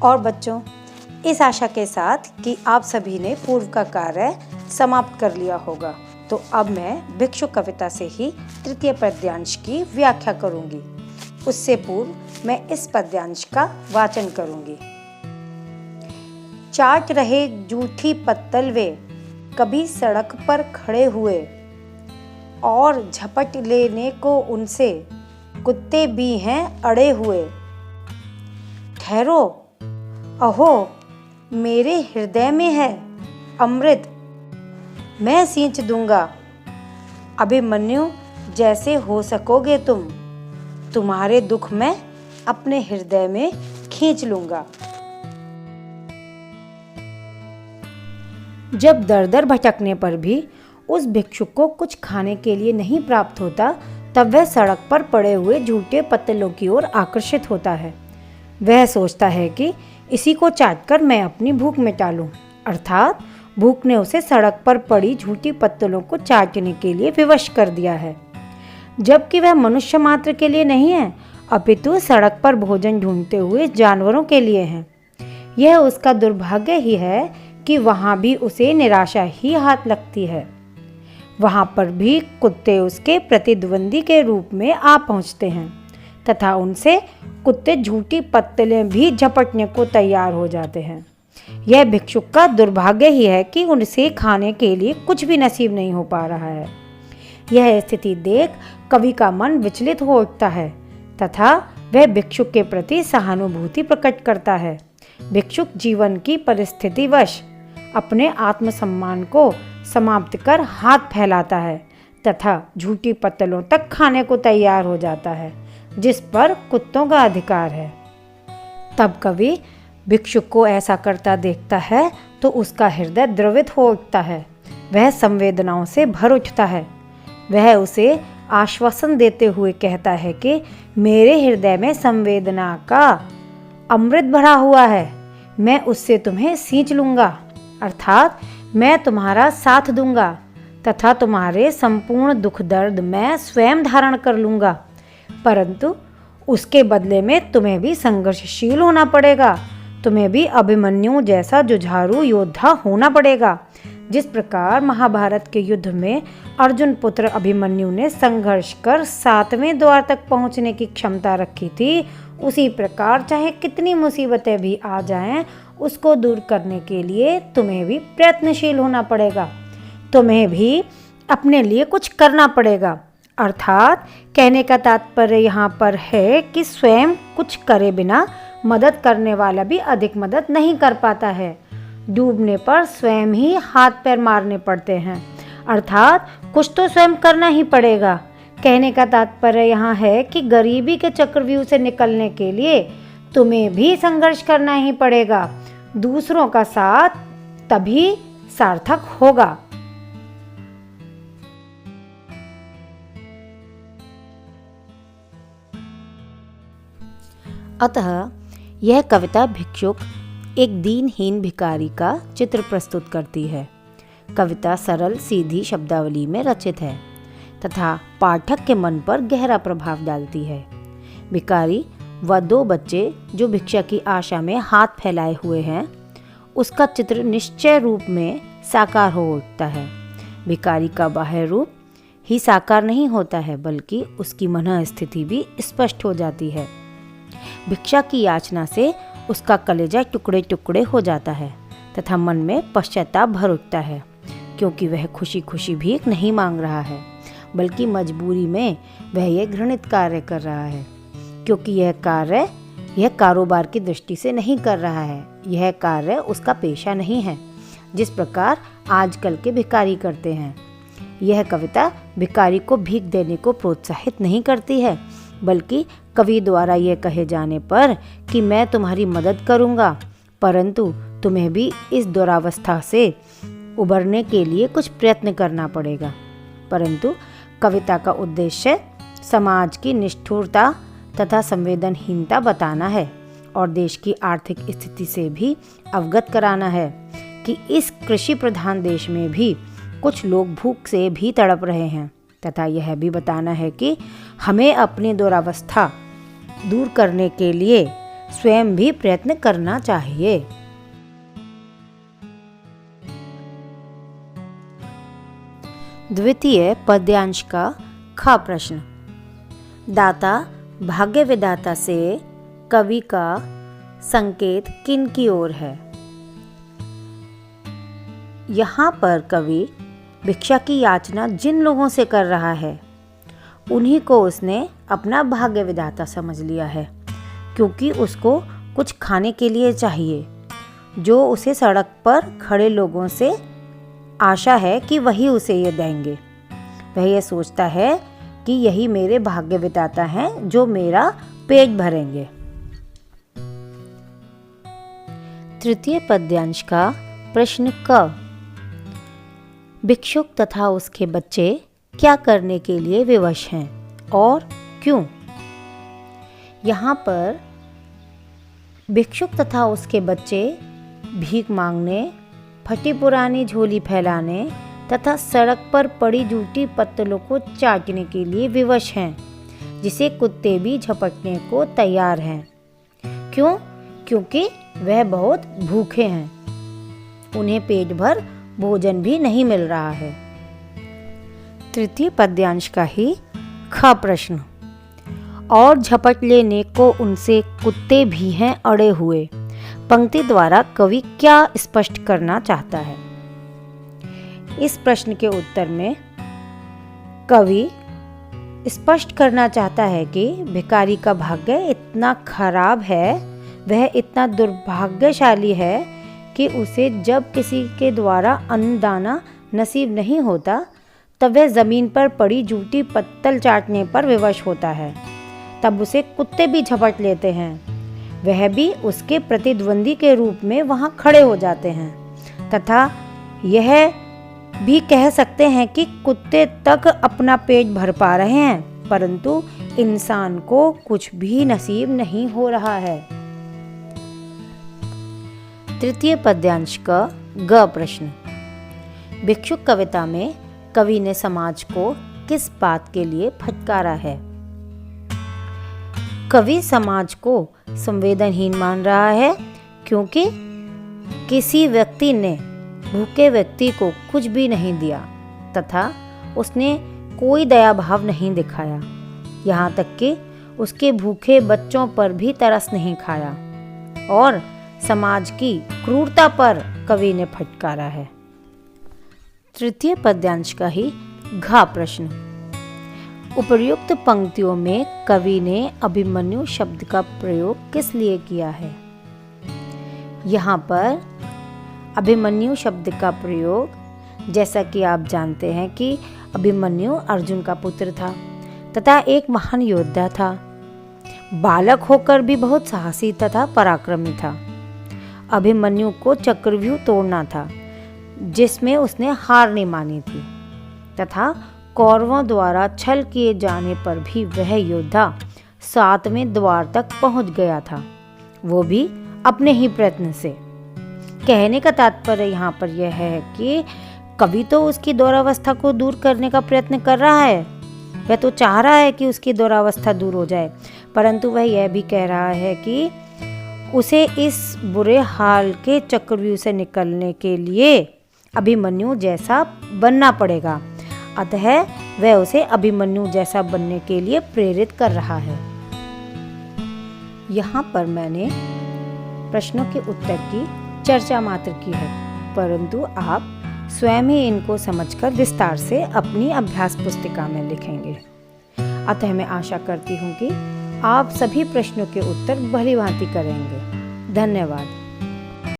और बच्चों, इस आशा के साथ कि आप सभी ने पूर्व का कार्य समाप्त कर लिया होगा, तो अब मैं भिक्षु कविता से ही तृतीय पद्यांश की व्याख्या करूंगी। उससे पूर्व मैं इस पद्यांश का वाचन करूंगी। चाट रहे जूठी पत्तल वे, कभी सड़क पर खड़े हुए, और झपट लेने को उनसे कुत्ते भी हैं अड़े हुए। ठहरो, अहो मेरे हृदय में है अमृत, मैं सींच दूंगा। अभिमन्यु जैसे हो सकोगे तुम, तुम्हारे दुख मैं अपने हृदय में खींच लूंगा। जब दर दर भटकने पर भी उस भिक्षुक को कुछ खाने के लिए नहीं प्राप्त होता, तब वह सड़क पर पड़े हुए झूठे पत्तलों की ओर आकर्षित होता है। वह सोचता है कि इसी को चाटकर मैं अपनी भूख मिटा लूं। अर्थात भूख ने उसे सड़क पर पड़ी झूठी पत्तलों को चाटने के लिए विवश कर दिया है, जबकि वह मनुष्य मात्र के लिए नहीं है, अपितु सड़क पर भोजन ढूंढते हुए जानवरों के लिए है। यह उसका दुर्भाग्य ही है कि वहाँ भी उसे निराशा ही हाथ लगती है। वहाँ पर भी कुत्ते उसके प्रतिद्वंदी के रूप में आ पहुँचते हैं तथा उनसे कुत्ते झूठी पत्तलें भी झपटने को तैयार हो जाते हैं। यह भिक्षुक का दुर्भाग्य ही है कि उनसे खाने के लिए कुछ भी नसीब नहीं हो पा रहा है। यह स्थिति देख कवि का मन विचलित हो उठता है तथा वह भिक्षुक के प्रति सहानुभूति प्रकट करता है। भिक्षुक जीवन की परिस्थितिवश अपने आत्मसम्मान को समाप्त कर हाथ फैलाता है तथा झूठी पत्तलों तक खाने को तैयार हो जाता है, जिस पर कुत्तों का अधिकार है। तब कवि भिक्षुक को ऐसा करता देखता है तो उसका हृदय द्रवित हो उठता है। वह संवेदनाओं से भर उठता है। वह उसे आश्वासन देते हुए कहता है कि मेरे हृदय में संवेदना का अमृत भरा हुआ है, मैं उससे तुम्हें सींच लूँगा। अर्थात मैं तुम्हारा साथ दूंगा तथा तुम्हारे संपूर्ण दुख दर्द मैं स्वयं धारण कर लूँगा, परंतु उसके बदले में तुम्हें भी संघर्षशील होना पड़ेगा। तुम्हें भी अभिमन्यु जैसा जुझारू योद्धा होना पड़ेगा। जिस प्रकार महाभारत के युद्ध में अर्जुन पुत्र अभिमन्यु ने संघर्ष कर 7वें द्वार तक पहुंचने की क्षमता रखी थी, उसी प्रकार चाहे कितनी मुसीबतें भी आ जाएं, उसको दूर करने के लिए तुम्हें भी प्रयत्नशील होना पड़ेगा। तुम्हें भी अपने लिए कुछ करना पड़ेगा। अर्थात कहने का तात्पर्य यहाँ पर है कि स्वयं कुछ करे बिना मदद करने वाला भी अधिक मदद नहीं कर पाता है। डूबने पर स्वयं ही हाथ पैर मारने पड़ते हैं। अर्थात कुछ तो स्वयं करना ही पड़ेगा। कहने का तात्पर्य यहाँ है कि गरीबी के चक्रव्यूह से निकलने के लिए तुम्हें भी संघर्ष करना ही पड़ेगा। दूसरों का साथ तभी सार्थक होगा। अतः यह कविता भिक्षुक एक दीनहीन भिखारी का चित्र प्रस्तुत करती है। कविता सरल सीधी शब्दावली में रचित है तथा पाठक के मन पर गहरा प्रभाव डालती है। भिखारी व 2 बच्चे जो भिक्षा की आशा में हाथ फैलाए हुए हैं, उसका चित्र निश्चय रूप में साकार हो उठता है। भिखारी का बाह्य रूप ही साकार नहीं होता है, बल्कि उसकी मन स्थिति भी स्पष्ट हो जाती है। भिक्षा की याचना से उसका कलेजा टुकड़े टुकड़े हो जाता है तथा मन में पश्चाताप भर उठता है, क्योंकि वह खुशी खुशी भीख नहीं मांग रहा है, बल्कि मजबूरी में वह यह घृणित कार्य कर रहा है, क्योंकि यह कार्य यह कारोबार की दृष्टि से नहीं कर रहा है। यह कार्य उसका पेशा नहीं है, जिस प्रकार आजकल के भिखारी करते हैं। यह कविता भिखारी को भीख देने को प्रोत्साहित नहीं करती है, बल्कि कवि द्वारा यह कहे जाने पर कि मैं तुम्हारी मदद करूँगा, परंतु तुम्हें भी इस दुरावस्था से उबरने के लिए कुछ प्रयत्न करना पड़ेगा। परंतु कविता का उद्देश्य समाज की निष्ठुरता तथा संवेदनहीनता बताना है और देश की आर्थिक स्थिति से भी अवगत कराना है कि इस कृषि प्रधान देश में भी कुछ लोग भूख से भी तड़प रहे हैं, तथा यह भी बताना है कि हमें अपनी दुरावस्था दूर करने के लिए स्वयं भी प्रयत्न करना चाहिए। द्वितीय पद्यांश का ख प्रश्न। दाता भाग्य विधाता से कवि का संकेत किन की ओर है? यहाँ पर कवि भिक्षा की याचना जिन लोगों से कर रहा है उन्हीं को उसने अपना भाग्य विधाता समझ लिया है, क्योंकि उसको कुछ खाने के लिए चाहिए, जो उसे सड़क पर खड़े लोगों से आशा है कि वही उसे ये देंगे। वह ये सोचता है कि यही मेरे भाग्य विधाता हैं जो मेरा पेट भरेंगे। तृतीय पद्यांश का प्रश्न क। भिक्षुक तथा उसके बच्चे क्या करने के लिए विवश हैं और क्यों? यहाँ पर भिक्षुक तथा उसके बच्चे भीख मांगने, फटी पुरानी झोली फैलाने तथा सड़क पर पड़ी जूठी पत्तलों को चाटने के लिए विवश हैं, जिसे कुत्ते भी झपटने को तैयार हैं। क्यों? क्योंकि वह बहुत भूखे हैं, उन्हें पेट भर भोजन भी नहीं मिल रहा है। तृतीय पद्यांश का ही ख प्रश्न। और झपट लेने को उनसे कुत्ते भी हैं अड़े हुए, पंक्ति द्वारा कवि क्या स्पष्ट करना चाहता है? इस प्रश्न के उत्तर में कवि स्पष्ट करना चाहता है कि भिखारी का भाग्य इतना खराब है, वह इतना दुर्भाग्यशाली है कि उसे जब किसी के द्वारा अन्न दाना नसीब नहीं होता तब वह ज़मीन पर पड़ी जूठी पत्तल चाटने पर विवश होता है। तब उसे कुत्ते भी झपट लेते हैं, वह भी उसके प्रतिद्वंदी के रूप में वहाँ खड़े हो जाते हैं तथा यह भी कह सकते हैं कि कुत्ते तक अपना पेट भर पा रहे हैं, परंतु इंसान को कुछ भी नसीब नहीं हो रहा है। तृतीय पद्यांश का ग प्रश्न। भिक्षुक कविता में कवि ने समाज को किस बात के लिए फटकारा है? कवि समाज को संवेदनहीन मान रहा है, क्योंकि किसी व्यक्ति ने भूखे व्यक्ति को कुछ भी नहीं दिया तथा उसने कोई दया भाव नहीं दिखाया, यहाँ तक कि उसके भूखे बच्चों पर भी तरस नहीं खाया, और समाज की क्रूरता पर कवि ने फटकारा है। तृतीय पद्यांश का ही घ प्रश्न। उपर्युक्त पंक्तियों में कवि ने अभिमन्यु शब्द का प्रयोग किस लिए किया है? यहाँ पर अभिमन्यु शब्द का प्रयोग, जैसा कि आप जानते हैं कि अभिमन्यु अर्जुन का पुत्र था तथा एक महान योद्धा था, बालक होकर भी बहुत साहसी तथा पराक्रमी था। अभिमन्यु को चक्रव्यूह तोड़ना था, जिसमें उसने हार नहीं मानी थी तथा कौरवों द्वारा छल किए जाने पर भी वह योद्धा 7वें द्वार तक पहुंच गया था, वो भी अपने ही प्रयत्न से। कहने का तात्पर्य यहाँ पर यह है कि कवि तो उसकी दुरावस्था को दूर करने का प्रयत्न कर रहा है, वह तो चाह रहा है कि उसकी दुरावस्था दूर हो जाए, परंतु वह यह भी कह रहा है कि उसे इस बुरे हाल के चक्रव्यूह से निकलने के लिए अभिमन्यु जैसा बनना पड़ेगा, अतः वह उसे अभिमन्यु जैसा बनने के लिए प्रेरित कर रहा है। यहाँ पर मैंने प्रश्नों के उत्तर की चर्चा मात्र की है, परंतु आप स्वयं ही इनको समझकर विस्तार से अपनी अभ्यास पुस्तिका में लिखेंगे। अतः मैं आशा करती हूँ कि आप सभी प्रश्नों के उत्तर भली भांति करेंगे। धन्यवाद।